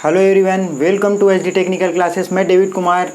Hello everyone, welcome to SD technical classes. मैं David Kumar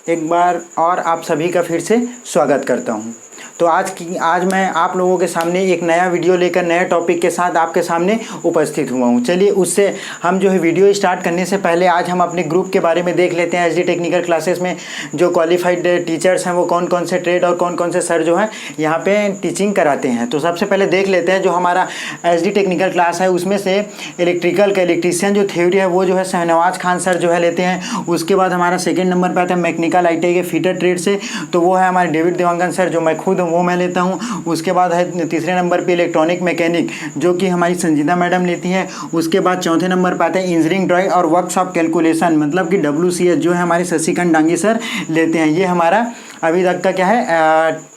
एक बार और आप सभी का फिर से स्वागत करता हूं। तो आज मैं आप लोगों के सामने एक नया वीडियो लेकर नए टॉपिक के साथ आपके सामने उपस्थित हुआ हूं। चलिए उससे हम जो है वीडियो स्टार्ट करने से पहले आज हम अपने ग्रुप के बारे में देख लेते हैं। एसडी टेक्निकल क्लासेस में जो क्वालिफाइड टीचर्स हैं वो कौन कौन से ट्रेड और कौन कौन से सर जो हैं यहाँ पे टीचिंग कराते हैं। तो सबसे पहले देख लेते हैं जो हमारा एसडी टेक्निकल क्लास है उसमें से इलेक्ट्रिकल का इलेक्ट्रीशियन जो थ्योरी है वो जो है शहनवाज खान सर जो है लेते हैं। उसके बाद हमारा सेकेंड नंबर पर आता है मैकेनिकल ITI के फीटर ट्रेड से, तो वो है हमारे डेविड देवांगन सर जो मैं खुद वो मैं लेता हूँ। उसके बाद है तीसरे नंबर पे इलेक्ट्रॉनिक मैकेनिक जो कि हमारी संजीदा मैडम लेती है। उसके बाद चौथे नंबर पर आता है इंजीनियरिंग ड्राइंग और वर्कशॉप कैलकुलेशन मतलब कि WCS जो है हमारे शशिकांत डांगी सर लेते हैं। ये हमारा अभी तक का क्या है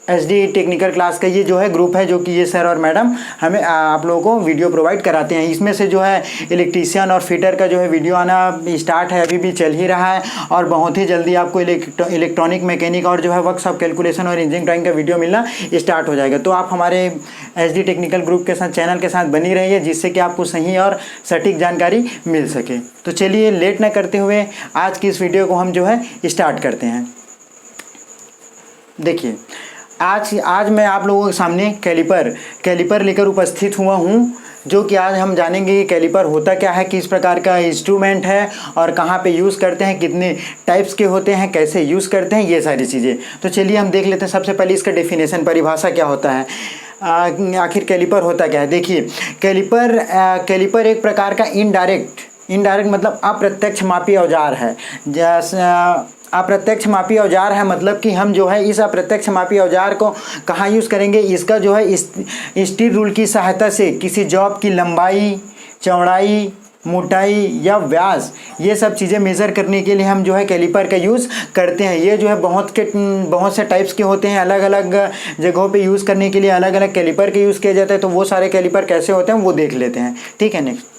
एसडी टेक्निकल क्लास का ये जो है ग्रुप है जो कि ये सर और मैडम हमें आप लोगों को वीडियो प्रोवाइड कराते हैं। इसमें से जो है इलेक्ट्रीशियन और फिटर का जो है वीडियो आना स्टार्ट है, अभी भी चल ही रहा है और बहुत ही जल्दी आपको इलेक्ट्रॉनिक मैकेनिक और जो है वर्कशॉप कैलकुलेशन और इंजीनियरिंग ड्राइंग का वीडियो मिलना स्टार्ट हो जाएगा। तो आप हमारे एसडी टेक्निकल ग्रुप के साथ चैनल के साथ बनी रहिए जिससे कि आपको सही और सटीक जानकारी मिल सके। तो चलिए लेट न करते हुए आज की इस वीडियो को हम जो है स्टार्ट करते हैं। देखिए आज मैं आप लोगों के सामने कैलिपर लेकर उपस्थित हुआ हूँ जो कि आज हम जानेंगे कि कैलिपर होता क्या है, किस प्रकार का इंस्ट्रूमेंट है और कहाँ पे यूज़ करते हैं, कितने टाइप्स के होते हैं, कैसे यूज़ करते हैं, ये सारी चीज़ें। तो चलिए हम देख लेते हैं। सबसे पहले इसका डेफिनेशन परिभाषा क्या होता है, आखिर कैलिपर होता क्या है। देखिए कैलिपर एक प्रकार का इनडायरेक्ट मतलब अप्रत्यक्ष मापी औजार है। अप्रत्यक्ष मापी औजार है मतलब कि हम जो है इस अप्रत्यक्ष मापी औजार को कहाँ यूज़ करेंगे, इसका जो है स्टील रूल की सहायता से किसी जॉब की लंबाई, चौड़ाई, मोटाई या व्यास ये सब चीज़ें मेज़र करने के लिए हम जो है कैलिपर का यूज़ करते हैं। ये जो है बहुत से टाइप्स के होते हैं, अलग अलग जगहों पे यूज़ करने के लिए अलग अलग कैलिपर के यूज़ किया जाता है। तो वो सारे कैलिपर कैसे होते हैं वो देख लेते हैं। ठीक है, नेक्स्ट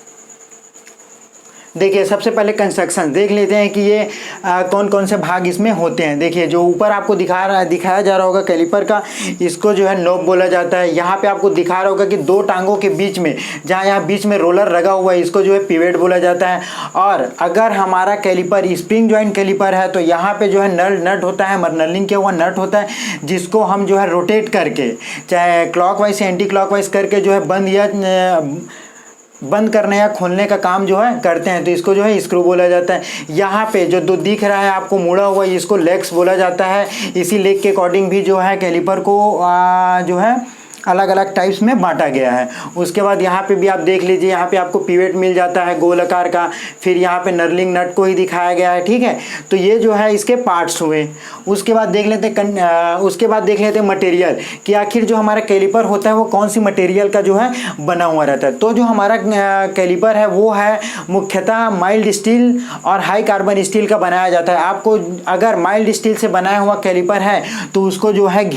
देखिए सबसे पहले कंस्ट्रक्शन देख लेते हैं कि ये कौन कौन से भाग इसमें होते हैं। देखिए जो ऊपर आपको दिखाया जा रहा होगा कैलिपर का, इसको जो है नोब बोला जाता है। यहाँ पे आपको दिखा रहा होगा कि दो टांगों के बीच में जहाँ यहाँ बीच में रोलर लगा हुआ है इसको जो है पिवेट बोला जाता है। और अगर हमारा कैलिपर स्प्रिंग जॉइंट कैलिपर है तो यहाँ पे जो है नट होता है, नर्लिंग किया हुआ नट होता है जिसको हम जो है रोटेट करके चाहे क्लॉकवाइज या एंटी क्लॉकवाइज करके जो है बंद करने या खोलने का काम जो है करते हैं। तो इसको जो है स्क्रू बोला जाता है। यहाँ पे जो दो दिख रहा है आपको मुड़ा हुआ इसको लेग्स बोला जाता है। इसी लेग के अकॉर्डिंग भी जो है कैलिपर को जो है अलग अलग टाइप्स में बांटा गया है। उसके बाद यहाँ पे भी आप देख लीजिए, यहाँ पे आपको पिवेट मिल जाता है गोल आकार का, फिर यहाँ पे नर्लिंग नट को ही दिखाया गया है। ठीक है, तो ये जो है इसके पार्ट्स हुए। उसके बाद देख लेते हैं मटेरियल कि आखिर जो हमारा कैलिपर होता है वो कौन सी मटेरियल का जो है बना हुआ रहता है। तो जो हमारा कैलिपर है वो है मुख्यतः माइल्ड स्टील और हाई कार्बन स्टील का बनाया जाता है। आपको अगर माइल्ड स्टील से बनाया हुआ कैलिपर है तो उसको जो है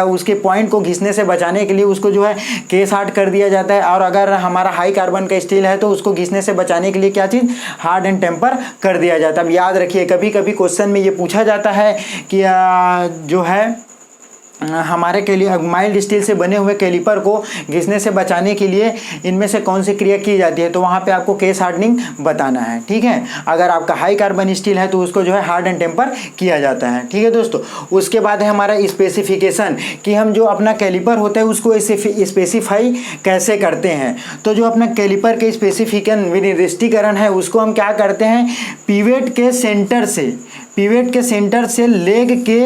उसके पॉइंट को घिसने से बचाने के लिए उसको जो है केस हार्ड कर दिया जाता है। और अगर हमारा हाई कार्बन का स्टील है तो उसको घिसने से बचाने के लिए क्या चीज़ हार्ड एंड टेम्पर कर दिया जाता है। अब याद रखिए कभी कभी क्वेश्चन में ये पूछा जाता है कि जो है हमारे के लिए माइल्ड स्टील से बने हुए कैलिपर को घिसने से बचाने के लिए इनमें से कौन सी क्रिया की जाती है, तो वहाँ पे आपको केस हार्डनिंग बताना है। ठीक है, अगर आपका हाई कार्बन स्टील है तो उसको जो है हार्ड एंड टेम्पर किया जाता है। ठीक है दोस्तों, उसके बाद है हमारा स्पेसिफिकेशन कि हम जो अपना कैलिपर होता है उसको स्पेसिफाई कैसे करते हैं। तो जो अपना कैलिपर के विनिर्दिष्टीकरण है उसको हम क्या करते हैं, पिवेट के सेंटर से लेग के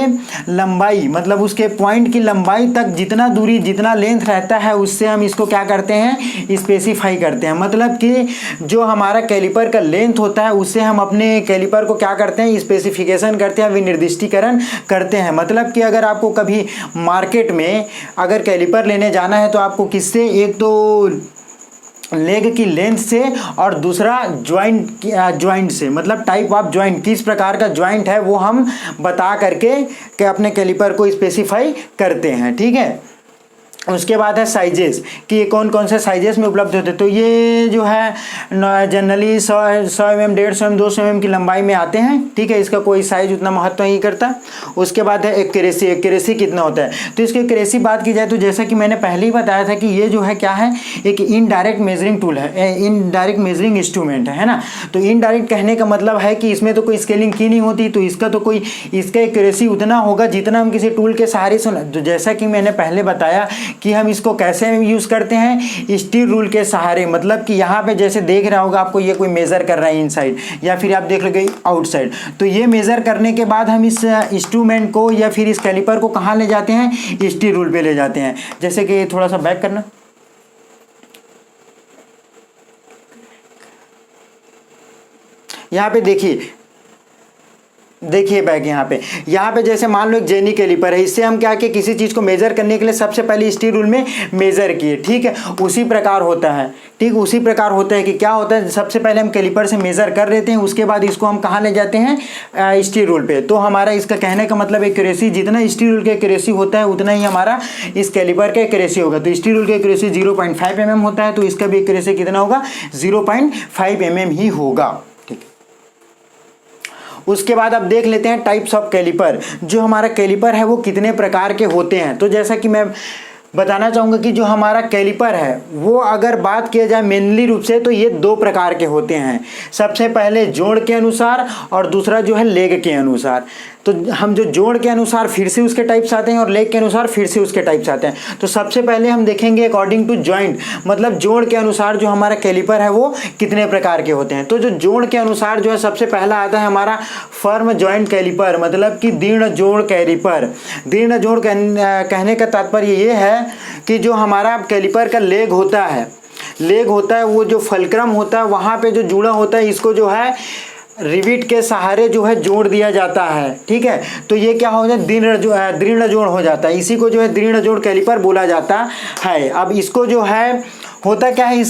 लंबाई मतलब उसके पॉइंट की लंबाई तक जितना लेंथ रहता है उससे हम इसको क्या करते हैं, स्पेसिफाई करते हैं। मतलब कि जो हमारा कैलिपर का लेंथ होता है उससे हम अपने कैलिपर को क्या करते हैं, स्पेसिफिकेशन करते हैं, विनिर्दिष्टीकरण करते हैं। मतलब कि अगर आपको कभी मार्केट में अगर कैलिपर लेने जाना है तो आपको किससे, एक तो लेग की लेंथ से और दूसरा ज्वाइंट से, मतलब टाइप ऑफ ज्वाइंट किस प्रकार का ज्वाइंट है वो हम बता करके अपने कैलिपर को स्पेसिफाई करते हैं। ठीक है, उसके बाद है साइजेस कि ये कौन कौन से साइजेस में उपलब्ध होते हैं। तो ये जो है जनरली 100 mm, 150 mm, 200 mm की लंबाई में आते हैं, ठीक है। इसका कोई साइज उतना महत्व नहीं करता। उसके बाद है एक्यूरेसी, एक्यूरेसी कितना होता है। तो इसकी एक्यूरेसी बात की जाए तो जैसा कि मैंने पहले ही बताया था कि ये जो है क्या है, एक इनडायरेक्ट मेजरिंग टूल है, इनडायरेक्ट मेजरिंग इंस्ट्रूमेंट है ना। तो इनडायरेक्ट कहने का मतलब है कि इसमें तो कोई स्केलिंग की नहीं होती, तो इसका तो कोई इसका एक्यूरेसी उतना होगा जितना हम किसी टूल के सहारे से। तो जैसा कि मैंने पहले बताया कि हम इसको कैसे यूज़ करते हैं, स्टील रूल के सहारे। मतलब कि यहाँ पे जैसे देख रहा होगा आपको, ये कोई मेज़र कर रहा है इनसाइड या फिर आप देख लोगे आउटसाइड। तो ये मेज़र करने के बाद हम इस इंस्ट्रूमेंट को या फिर इस कैलिपर को कहाँ ले जाते हैं, स्टील रूल पे ले जाते हैं। जैसे कि थोड़ा सा बैक करना, यहाँ पे देखिए बैग यहाँ पे जैसे मान लो एक जेनी कैलिपर है, इससे हम क्या कि किसी चीज़ को मेज़र करने के लिए सबसे पहले स्टील रूल में मेज़र किए, ठीक है। उसी प्रकार होता है, ठीक, उसी प्रकार होता है कि क्या होता है, सबसे पहले हम कैलिपर से मेज़र कर लेते हैं, उसके बाद इसको हम कहाँ ले जाते हैं, स्टील रूल पे। तो हमारा इसका कहने का मतलब एक्यूरेसी, जितना स्टील रूल का एक्यूरेसी होता है उतना ही हमारा इस कैलिपर का एक्यूरेसी होगा। तो स्टील रूल का एक्यूरेसी 0.5 mm होता है, तो इसका भी एक्यूरेसी कितना होगा, 0.5 mm ही होगा। उसके बाद अब देख लेते हैं टाइप्स ऑफ कैलिपर। जो हमारा कैलिपर है वो कितने प्रकार के होते हैं। तो जैसा कि मैं बताना चाहूँगा कि जो हमारा कैलिपर है वो अगर बात किया जाए मेनली रूप से तो ये 2 प्रकार के होते हैं। सबसे पहले जोड़ के अनुसार और दूसरा जो है लेग के अनुसार। तो हम जो जोड़ के अनुसार फिर से उसके टाइप्स आते हैं और लेग के अनुसार फिर से उसके टाइप्स आते हैं। तो सबसे पहले हम देखेंगे अकॉर्डिंग टू जॉइंट, मतलब जोड़ के अनुसार जो हमारा कैलिपर है वो कितने प्रकार के होते हैं। तो जो जोड़ के अनुसार जो है सबसे पहला आता है हमारा फर्म जॉइंट कैलिपर, मतलब कि दृढ़ जोड़ कैलिपर। दृढ़ जोड़ कहने का तात्पर्य ये है कि जो हमारा कैलिपर का लेग होता है वो जो फलक्रम होता है वहाँ पे जो जुड़ा होता है, इसको जो है रिविट के सहारे जो है जोड़ दिया जाता है, ठीक है। तो ये क्या हो जाए, दृढ़ जोड़ हो जाता है। इसी को जो है दृढ़ जोड़ कैलिपर बोला जाता है। अब इसको जो है होता क्या है,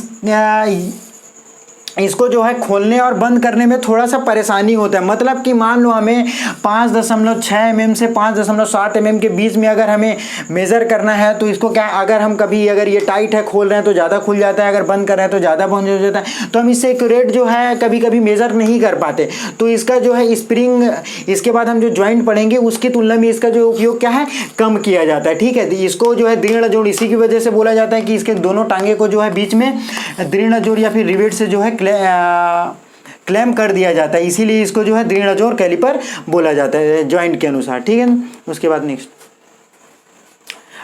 इसको जो है खोलने और बंद करने में थोड़ा सा परेशानी होता है। मतलब कि मान लो हमें 5.6 mm से 5.7 mm के बीच में अगर हमें मेज़र करना है, तो इसको क्या, अगर हम कभी अगर ये टाइट है खोल रहे हैं तो ज़्यादा खुल जाता है, अगर बंद कर रहे हैं तो ज़्यादा बंद हो जाता है। तो हम इससे एक्यूरेट जो है कभी कभी मेज़र नहीं कर पाते। तो इसका जो है स्प्रिंग, इसके बाद हम जो जॉइंट पढ़ेंगे उसकी तुलना में इसका जो उपयोग क्या है, कम किया जाता है, ठीक है। इसको जो है दृढ़ जोड़ इसी की वजह से बोला जाता है कि इसके दोनों टांगे को जो है बीच में दृढ़ जोड़ या फिर रिवेट से जो है क्लेम कर दिया जाता है, इसीलिए इसको जो है दृढ़ जोड़ कैलिपर बोला जाता है जॉइंट के अनुसार, ठीक है। उसके बाद नेक्स्ट,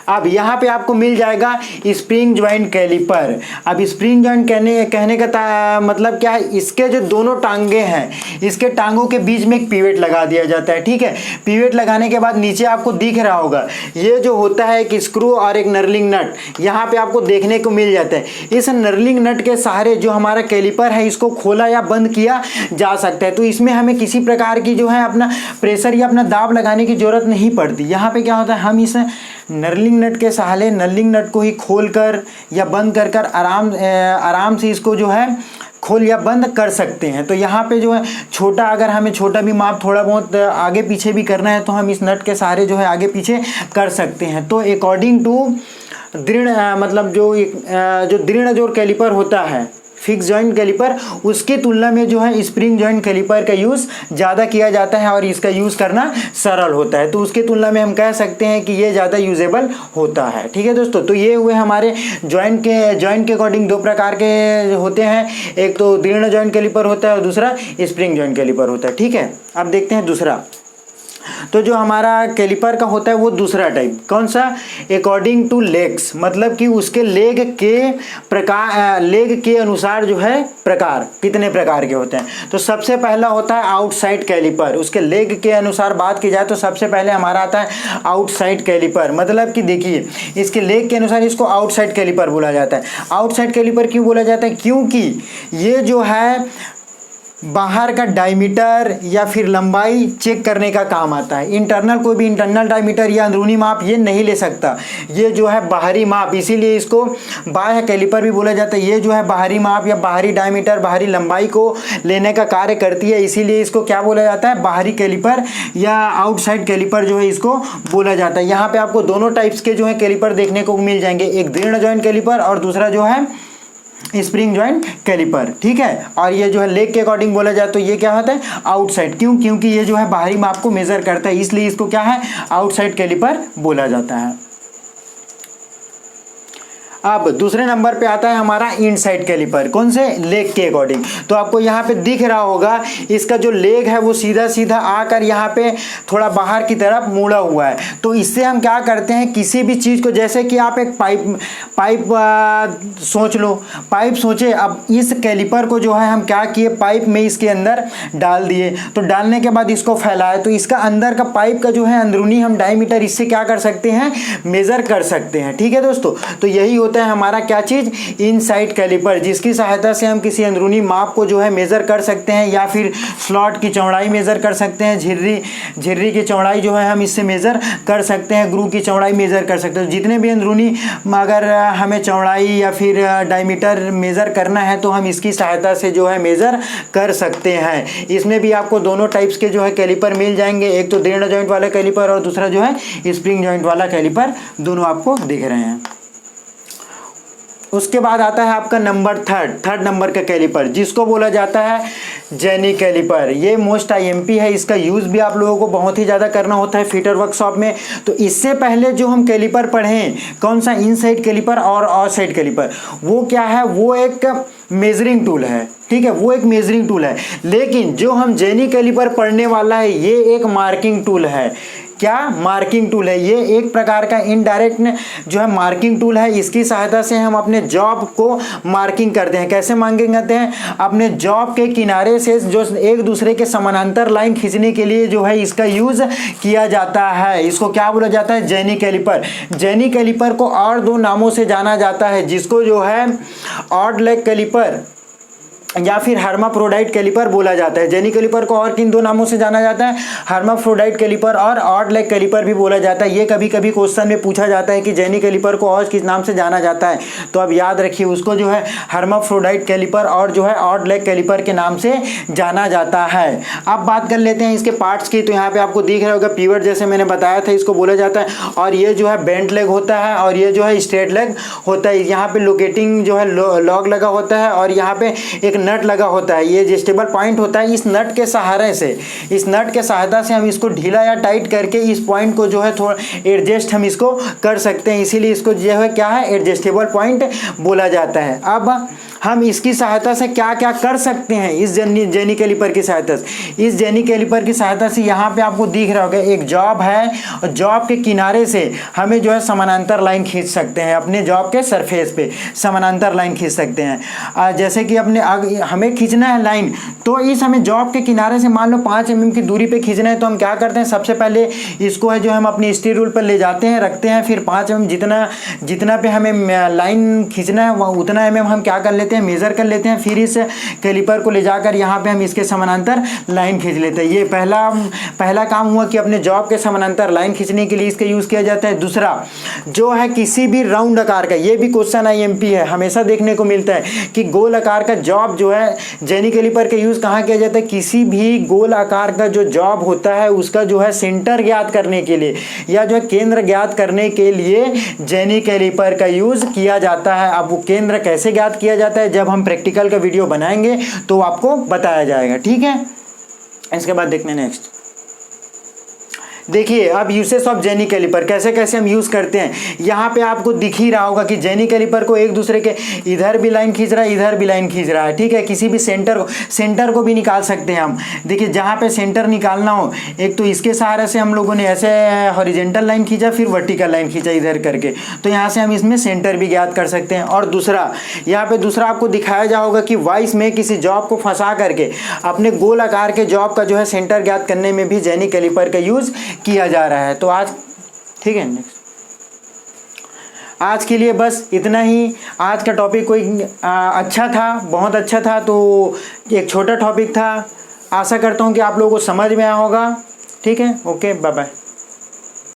अब यहाँ पे आपको मिल जाएगा स्प्रिंग जॉइंट कैलिपर। अब स्प्रिंग जॉइंट कहने का मतलब क्या है, इसके जो दोनों टांगे हैं, इसके टांगों के बीच में एक पिवेट लगा दिया जाता है, ठीक है। पिवेट लगाने के बाद नीचे आपको दिख रहा होगा ये जो होता है एक स्क्रू और एक नर्लिंग नट, यहाँ पे आपको देखने को मिल जाता है। इस नर्लिंग नट के सहारे जो हमारा कैलिपर है इसको खोला या बंद किया जा सकता है। तो इसमें हमें किसी प्रकार की जो है अपना प्रेशर या अपना दाब लगाने की जरूरत नहीं पड़ती। यहाँ पे क्या होता है, हम इस नर्लिंग नट के सहारे नर्लिंग नट को ही खोलकर या बंद कर आराम से इसको जो है खोल या बंद कर सकते हैं। तो यहाँ पे जो है छोटा, अगर हमें छोटा भी माप थोड़ा बहुत आगे पीछे भी करना है तो हम इस नट के सहारे जो है आगे पीछे कर सकते हैं। तो अकॉर्डिंग टू दृढ़ मतलब जो दृढ़ जोड़ कैलिपर होता है, फिक्स जॉइंट कैलिपर, उसकी तुलना में जो है स्प्रिंग जॉइंट कैलिपर का यूज़ ज़्यादा किया जाता है और इसका यूज़ करना सरल होता है। तो उसकी तुलना में हम कह सकते हैं कि ये ज़्यादा यूजेबल होता है, ठीक है दोस्तों। तो ये हुए हमारे जॉइंट के अकॉर्डिंग 2 प्रकार के होते हैं, एक तो दृढ़ जॉइंट कैलिपर होता है और दूसरा स्प्रिंग जॉइंट कैलिपर होता है, ठीक है। अब देखते हैं दूसरा। तो जो हमारा कैलिपर का होता है वो दूसरा टाइप कौन सा, अकॉर्डिंग टू लेग्स, मतलब कि उसके लेग के अनुसार जो है प्रकार, कितने प्रकार के होते हैं। तो सबसे पहला होता है आउटसाइड कैलिपर। उसके लेग के अनुसार बात की जाए तो सबसे पहले हमारा आता है आउटसाइड कैलिपर। मतलब कि देखिए इसके लेग के अनुसार इसको आउटसाइड कैलिपर बोला जाता है। आउटसाइड कैलिपर क्यों बोला जाता है, क्योंकि ये जो है बाहर का डायमीटर या फिर लंबाई चेक करने का काम आता है। इंटरनल कोई भी इंटरनल डायमीटर या अंदरूनी माप ये नहीं ले सकता, ये जो है बाहरी माप, इसीलिए इसको बाह्य कैलिपर भी बोला जाता है। ये जो है बाहरी माप या बाहरी डायमीटर, बाहरी लंबाई को लेने का कार्य करती है, इसीलिए इसको क्या बोला जाता है, बाहरी कैलिपर या आउटसाइड कैलिपर जो है इसको बोला जाता है। यहाँ पे आपको दोनों टाइप्स के जो है कैलिपर देखने को मिल जाएंगे, एक दृढ़ जॉइंट कैलिपर और दूसरा जो है स्प्रिंग जॉइंट कैलिपर, ठीक है। और ये जो है लेग के अकॉर्डिंग बोला जाए तो ये क्या होता है, आउटसाइड। क्यों? क्योंकि ये जो है बाहरी माप को मेजर करता है, इसलिए इसको क्या है, आउटसाइड कैलिपर बोला जाता है। अब दूसरे नंबर पे आता है हमारा इनसाइड कैलिपर, कौन से, लेग के अकॉर्डिंग। तो आपको यहाँ पे दिख रहा होगा इसका जो लेग है वो सीधा सीधा आकर यहाँ पे थोड़ा बाहर की तरफ मुड़ा हुआ है। तो इससे हम क्या करते हैं, किसी भी चीज़ को, जैसे कि आप एक पाइप सोच लो, पाइप सोचे, अब इस कैलिपर को जो है हम क्या किए, पाइप में इसके अंदर डाल दिए, तो डालने के बाद इसको फैलाए, तो इसका अंदर का पाइप का जो है अंदरूनी हम डायमीटर इससे क्या कर सकते हैं, मेज़र कर सकते हैं, ठीक है दोस्तों। तो यही होता है हमारा क्या चीज़, इनसाइड कैलिपर, जिसकी सहायता से हम किसी अंदरूनी माप को जो है मेज़र कर सकते हैं, या फिर स्लॉट की चौड़ाई मेज़र कर सकते हैं, झिर्री की चौड़ाई जो है हम इससे मेज़र कर सकते हैं, ग्रू की चौड़ाई मेज़र कर सकते हैं। जितने भी अंदरूनी अगर हमें चौड़ाई या फिर डायमीटर मेज़र करना है तो हम इसकी सहायता से जो है मेज़र कर सकते हैं। इसमें भी आपको दोनों टाइप्स के जो है कैलिपर मिल जाएंगे, एक तो दृढ़ जॉइंट वाला कैलिपर और दूसरा जो है स्प्रिंग जॉइंट वाला कैलिपर, दोनों आपको दिख रहे हैं। उसके बाद आता है आपका नंबर थर्ड नंबर का कैलिपर, जिसको बोला जाता है जेनी कैलिपर। ये मोस्ट आईएमपी है, इसका यूज़ भी आप लोगों को बहुत ही ज़्यादा करना होता है फिटर वर्कशॉप में। तो इससे पहले जो हम कैलिपर पढ़ें, कौन सा, इनसाइड कैलिपर और आउटसाइड कैलिपर, वो क्या है, वो एक मेजरिंग टूल है, ठीक है, वो एक मेजरिंग टूल है। लेकिन जो हम जेनी कैलिपर पढ़ने वाला है ये एक मार्किंग टूल है। क्या, मार्किंग टूल है। ये एक प्रकार का इनडायरेक्ट जो है मार्किंग टूल है। इसकी सहायता से हम अपने जॉब को मार्किंग करते हैं। कैसे मार्किंग करते हैं, अपने जॉब के किनारे से जो एक दूसरे के समानांतर लाइन खींचने के लिए जो है इसका यूज किया जाता है। इसको क्या बोला जाता है, जेनी कैलिपर। जेनी कैलिपर को और दो नामों से जाना जाता है, जिसको जो है ऑड लेग कैलिपर या फिर हर्माफ्रोडाइट कैलिपर बोला जाता है। जेनी कैलिपर को और किन दो नामों से जाना जाता है, हर्माफ्रोडाइट कैलिपर और ऑड लेग कैलिपर भी बोला जाता है। ये कभी कभी क्वेश्चन में पूछा जाता है कि जेनी कैलिपर को और किस नाम से जाना जाता है, तो अब याद रखिए उसको जो है हर्माफ्रोडाइट कैलिपर और जो है ऑड लेग कैलिपर के नाम से जाना जाता है। अब बात कर लेते हैं इसके पार्ट्स की। तो यहाँ पे आपको दिख रहा होगा पिवट, जैसे मैंने बताया था इसको बोला जाता है, और ये जो है बेंट लेग होता है और ये जो है स्ट्रेट लेग होता है। यहाँ पे लोकेटिंग जो है लॉग लगा होता है और यहाँ पे एक नट लगा होता है, ये एडजस्टेबल पॉइंट होता है। इस नट के सहारे से, इस नट के सहायता से हम इसको ढीला या टाइट करके इस पॉइंट को जो है थोड़ा एडजस्ट हम इसको कर सकते हैं, इसीलिए इसको जो है क्या है, एडजस्टेबल पॉइंट बोला जाता है। अब हम इसकी सहायता से क्या क्या कर सकते हैं, इस जेनी कैलिपर की सहायता से। इस जेनी कैलिपर की सहायता से यहाँ पे आपको दिख रहा होगा एक जॉब है, और जॉब के किनारे से हमें जो है समानांतर लाइन खींच सकते हैं, अपने जॉब के सरफेस पे समानांतर लाइन खींच सकते हैं। जैसे कि अपने हमें खींचना है लाइन, तो इस हमें जॉब के किनारे से मान लो 5 mm की दूरी पे खींचना है, तो हम क्या करते हैं, सबसे पहले इसको है जो हम अपनी स्टील रूल पर ले जाते हैं, रखते हैं, फिर 5 mm जितना पे हमें लाइन खींचना है उतना mm हम क्या कर लेते हैं, मेज़र कर लेते हैं। फिर इस कैलिपर को ले जाकर यहाँ पे हम इसके समानांतर लाइन खींच लेते हैं। ये पहला काम हुआ कि अपने जॉब के समानांतर लाइन खींचने के लिए इसका यूज़ किया जाता है। दूसरा जो है किसी भी राउंड आकार का, ये भी क्वेश्चन IMP है, हमेशा देखने को मिलता है कि गोल आकार का जॉब जो है जेनी कैलिपर का यूज़ कहाँ किया जाता है, किसी भी गोल आकार का जो जॉब होता है उसका जो है सेंटर ज्ञात करने के लिए या जो है केंद्र ज्ञात करने के लिए जेनी कैलिपर का यूज़ किया जाता है। अब वो केंद्र कैसे ज्ञात किया जाता है, जब हम प्रैक्टिकल का वीडियो बनाएंगे तो आपको बताया जाएगा, ठीक है। इसके बाद देखते हैं नेक्स्ट। देखिए अब यूसेस ऑफ जेनी कैलिपर, कैसे कैसे हम यूज़ करते हैं। यहाँ पे आपको दिख ही रहा होगा कि जेनी कैलिपर को एक दूसरे के इधर भी लाइन खींच रहा है, इधर भी लाइन खींच रहा है, ठीक है। किसी भी सेंटर को भी निकाल सकते हैं हम। देखिए जहाँ पे सेंटर निकालना हो, एक तो इसके सहारे से हम लोगों ने ऐसे हॉरिजेंटल लाइन खींचा, फिर वर्टिकल लाइन खींचा इधर करके, तो यहाँ से हम इसमें सेंटर भी ज्ञात कर सकते हैं। और दूसरा यहाँ पे दूसरा आपको दिखाया जाएगा कि वाइस में किसी जॉब को फंसा करके अपने गोल आकार के जॉब का जो है सेंटर ज्ञात करने में भी जेनी कैलिपर का यूज़ किया जा रहा है। तो आज ठीक है नेक्स्ट। आज के लिए बस इतना ही। आज का टॉपिक कोई अच्छा था, बहुत अच्छा था, तो एक छोटा टॉपिक था। आशा करता हूँ कि आप लोगों को समझ में आया होगा। ठीक है, ओके, बाय बाय।